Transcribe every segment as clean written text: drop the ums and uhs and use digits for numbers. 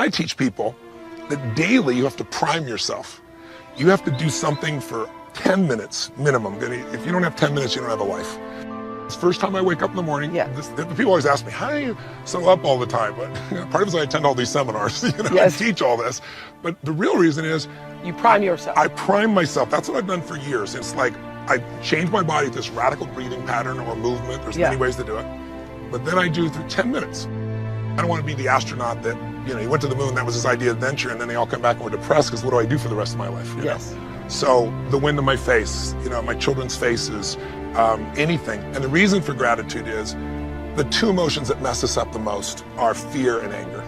I teach people that daily you have to prime yourself. You have to do something for 10 minutes minimum. If you don't have 10 minutes, you don't have a life. It's the first time I wake up in the morning. Yeah. The people always ask me, how are you so up all the time? But part of it is I attend all these seminars, Yes. I teach all this. But the real reason is you prime yourself. I prime myself. That's what I've done for years. It's like I change my body with this radical breathing pattern or movement. There's many ways to do it. But then I do through 10 minutes. I don't want to be the astronaut that, he went to the moon, that was his idea of adventure, and then they all come back and were depressed because what do I do for the rest of my life? Yes. So the wind in my face, my children's faces, anything. And the reason for gratitude is the two emotions that mess us up the most are fear and anger.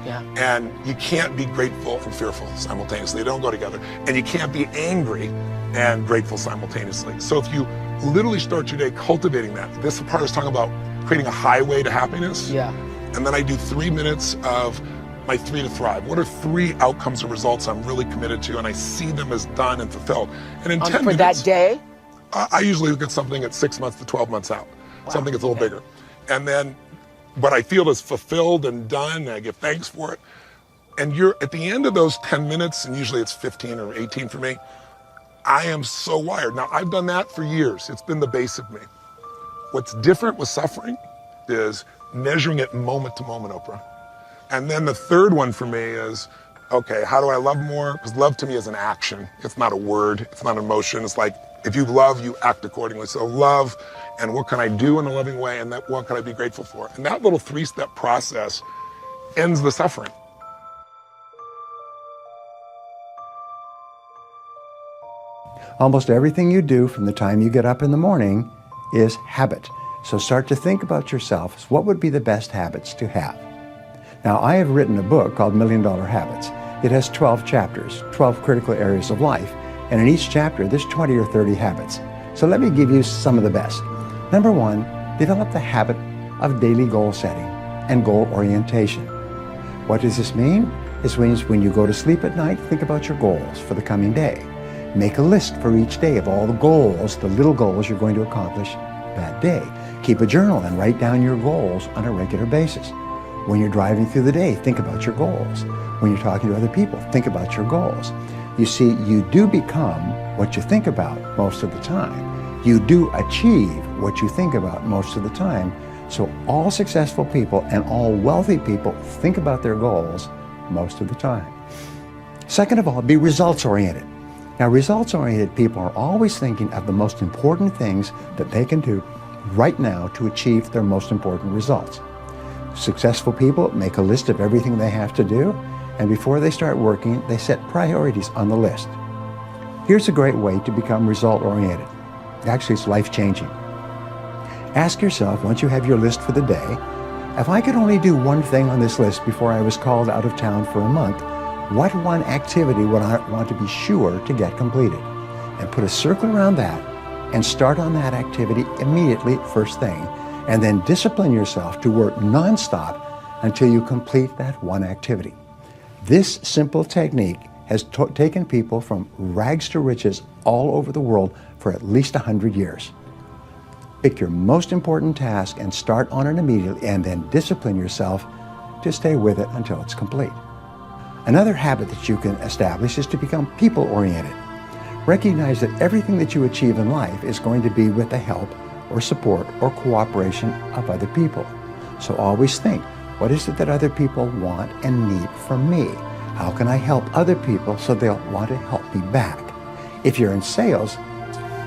Yeah. And you can't be grateful and fearful simultaneously. They don't go together. And you can't be angry and grateful simultaneously. So if you literally start your day cultivating that, this part I was talking about creating a highway to happiness. Yeah. And then I do 3 minutes of my 3 to thrive. What are 3 outcomes or results I'm really committed to, and I see them as done and fulfilled. And in 10 for minutes, that day? I usually look at something at 6 months to 12 months out. Wow. Something that's a little bigger. And then what I feel is fulfilled and done, and I give thanks for it. And you're at the end of those 10 minutes, and usually it's 15 or 18 for me, I am so wired. Now, I've done that for years. It's been the base of me. What's different with suffering is measuring it moment to moment, Oprah. And then the third one for me is, okay, how do I love more? Because love to me is an action. It's not a word. It's not an emotion. It's like, if you love, you act accordingly. So love, and what can I do in a loving way, and what can I be grateful for? And that little 3-step process ends the suffering. Almost everything you do from the time you get up in the morning is habit. So start to think about yourself as what would be the best habits to have. Now, I have written a book called $1 Million Habits. It has 12 chapters, 12 critical areas of life, and in each chapter there's 20 or 30 habits. So let me give you some of the best. Number 1, develop the habit of daily goal setting and goal orientation. What does this mean? This means when you go to sleep at night, think about your goals for the coming day. Make a list for each day of all the goals, the little goals you're going to accomplish that day. Keep a journal and write down your goals on a regular basis. When you're driving through the day, think about your goals. When you're talking to other people, think about your goals. You see, you do become what you think about most of the time. You do achieve what you think about most of the time. So all successful people and all wealthy people think about their goals most of the time. Second of all, be results-oriented. Now, results-oriented people are always thinking of the most important things that they can do right now to achieve their most important results. Successful people make a list of everything they have to do, and before they start working, they set priorities on the list. Here's a great way to become result-oriented. Actually, it's life-changing. Ask yourself, once you have your list for the day, if I could only do one thing on this list before I was called out of town for a month, what one activity would I want to be sure to get completed? And put a circle around that and start on that activity immediately, first thing, and then discipline yourself to work nonstop until you complete that one activity. This simple technique has taken people from rags to riches all over the world for at least 100 years. Pick your most important task and start on it immediately, and then discipline yourself to stay with it until it's complete. Another habit that you can establish is to become people-oriented. Recognize that everything that you achieve in life is going to be with the help or support or cooperation of other people. So always think, what is it that other people want and need from me? How can I help other people so they'll want to help me back? If you're in sales,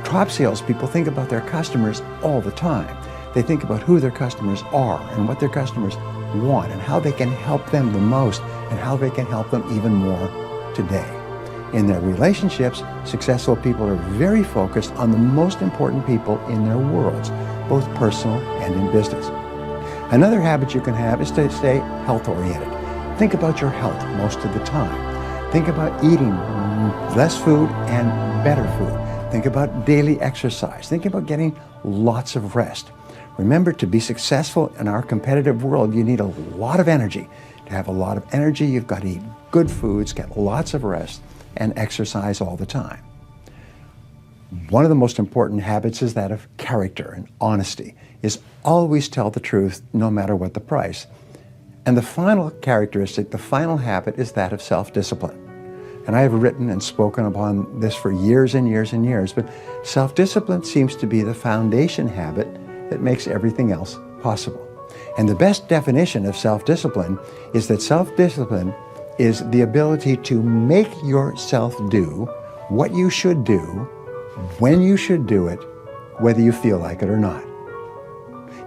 top salespeople think about their customers all the time. They think about who their customers are and what their customers want and how they can help them the most and how they can help them even more today. In their relationships, successful people are very focused on the most important people in their worlds, both personal and in business. Another habit you can have is to stay health-oriented. Think about your health most of the time. Think about eating less food and better food. Think about daily exercise. Think about getting lots of rest. Remember, to be successful in our competitive world, you need a lot of energy. To have a lot of energy, you've got to eat good foods, get lots of rest, and exercise all the time. One of the most important habits is that of character and honesty, is always tell the truth no matter what the price. And the final characteristic, the final habit, is that of self-discipline. And I have written and spoken upon this for years and years and years, but self-discipline seems to be the foundation habit that makes everything else possible. And the best definition of self-discipline is that self-discipline is the ability to make yourself do what you should do, when you should do it, whether you feel like it or not.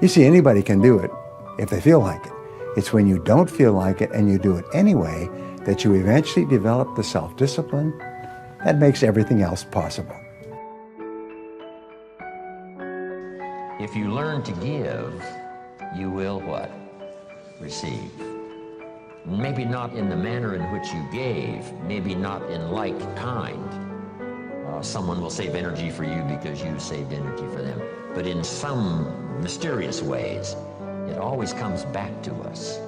You see, anybody can do it if they feel like it. It's when you don't feel like it and you do it anyway that you eventually develop the self-discipline that makes everything else possible. If you learn to give, you will what? Receive. Maybe not in the manner in which you gave, maybe not in like kind. Someone will save energy for you because you saved energy for them. But in some mysterious ways, it always comes back to us.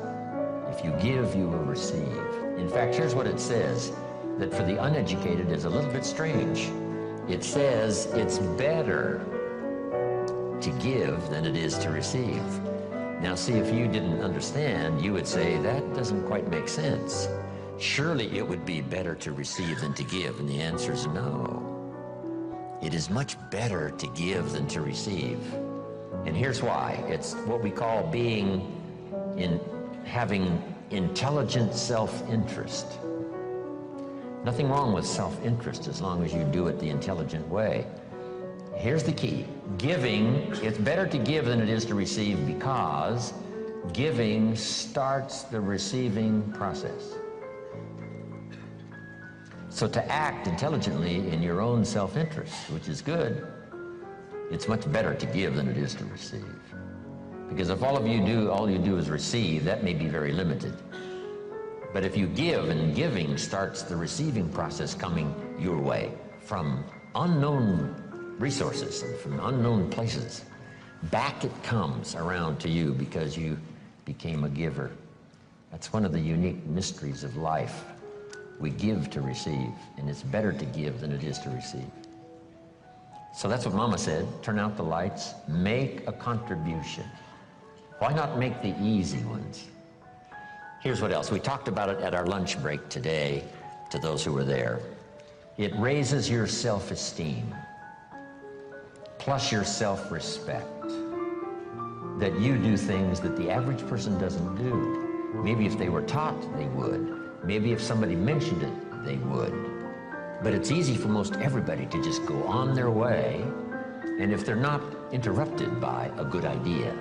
If you give, you will receive. In fact, here's what it says, that for the uneducated is a little bit strange. It says it's better to give than it is to receive. Now see, if you didn't understand, you would say, that doesn't quite make sense. Surely it would be better to receive than to give, and the answer is no. It is much better to give than to receive. And here's why. It's what we call having intelligent self-interest. Nothing wrong with self-interest as long as you do it the intelligent way. Here's the key. Giving, it's better to give than it is to receive because giving starts the receiving process. So to act intelligently in your own self-interest, which is good, it's much better to give than it is to receive. Because if all you do is receive, that may be very limited. But if you give, and giving starts the receiving process coming your way from unknown resources and from unknown places, back it comes around to you because you became a giver. That's one of the unique mysteries of life. We give to receive, and it's better to give than it is to receive. So that's what Mama said, turn out the lights, make a contribution. Why not make the easy ones? Here's what else. We talked about it at our lunch break today to those who were there. It raises your self-esteem, plus your self-respect, that you do things that the average person doesn't do. Maybe if they were taught, they would. Maybe if somebody mentioned it, they would. But it's easy for most everybody to just go on their way, and if they're not interrupted by a good idea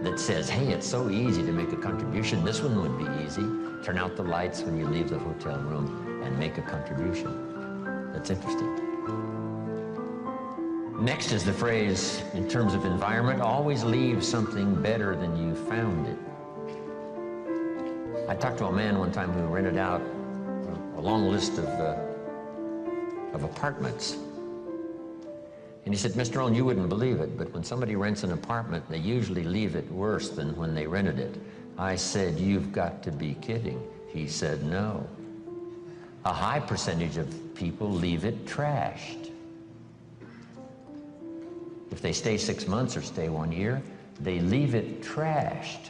that says, hey, it's so easy to make a contribution, this one would be easy. Turn out the lights when you leave the hotel room and make a contribution. That's interesting. Next is the phrase, in terms of environment, always leave something better than you found it. I talked to a man one time who rented out a long list of apartments. And he said, Mr. Rohn, you wouldn't believe it, but when somebody rents an apartment, they usually leave it worse than when they rented it. I said, you've got to be kidding. He said, no. A high percentage of people leave it trashed. If they stay 6 months or stay 1 year, they leave it trashed.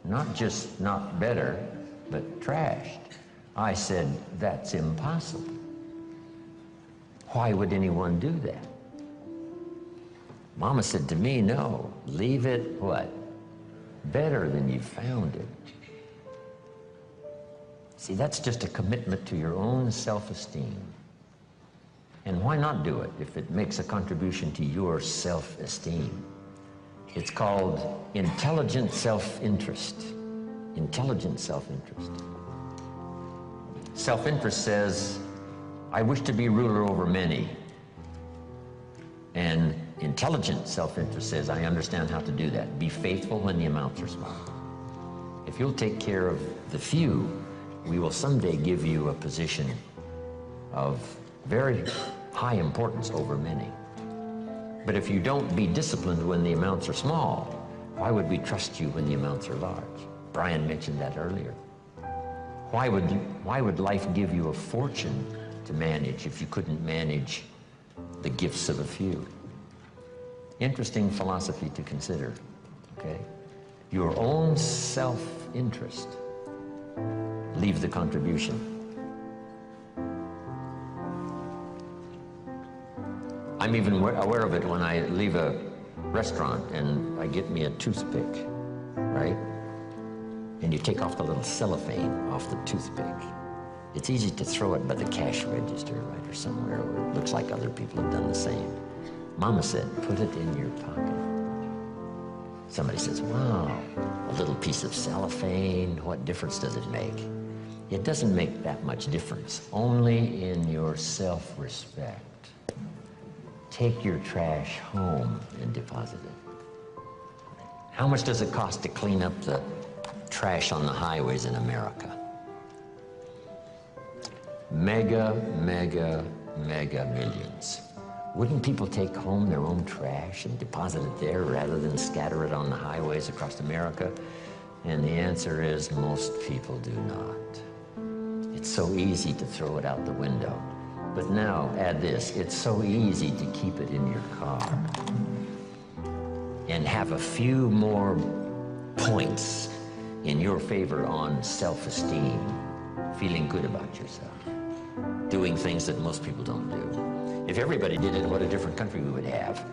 Not just not better, but trashed. I said, that's impossible. Why would anyone do that? Mama said to me, no, leave it what? Better than you found it. See, that's just a commitment to your own self-esteem. And why not do it if it makes a contribution to your self-esteem? It's called intelligent self-interest. Intelligent self-interest. Self-interest says, I wish to be ruler over many. And intelligent self-interest says, I understand how to do that. Be faithful when the amounts are small. If you'll take care of the few, we will someday give you a position of very high importance over many. But if you don't be disciplined when the amounts are small, why would we trust you when the amounts are large? Brian mentioned that earlier. Why would life give you a fortune to manage if you couldn't manage the gifts of a few? Interesting philosophy to consider, okay? Your own self self-interest. Leave the contribution. I'm even aware of it when I leave a restaurant and I get me a toothpick, right? And you take off the little cellophane off the toothpick. It's easy to throw it by the cash register, right, or somewhere where it looks like other people have done the same. Mama said, put it in your pocket. Somebody says, wow, a little piece of cellophane, what difference does it make? It doesn't make that much difference, only in your self-respect. Take your trash home and deposit it. How much does it cost to clean up the trash on the highways in America? Mega millions. Wouldn't people take home their own trash and deposit it there rather than scatter it on the highways across America? And the answer is most people do not. It's so easy to throw it out the window. But now, add this, it's so easy to keep it in your car and have a few more points in your favor on self-esteem, feeling good about yourself, doing things that most people don't do. If everybody did it, what a different country we would have.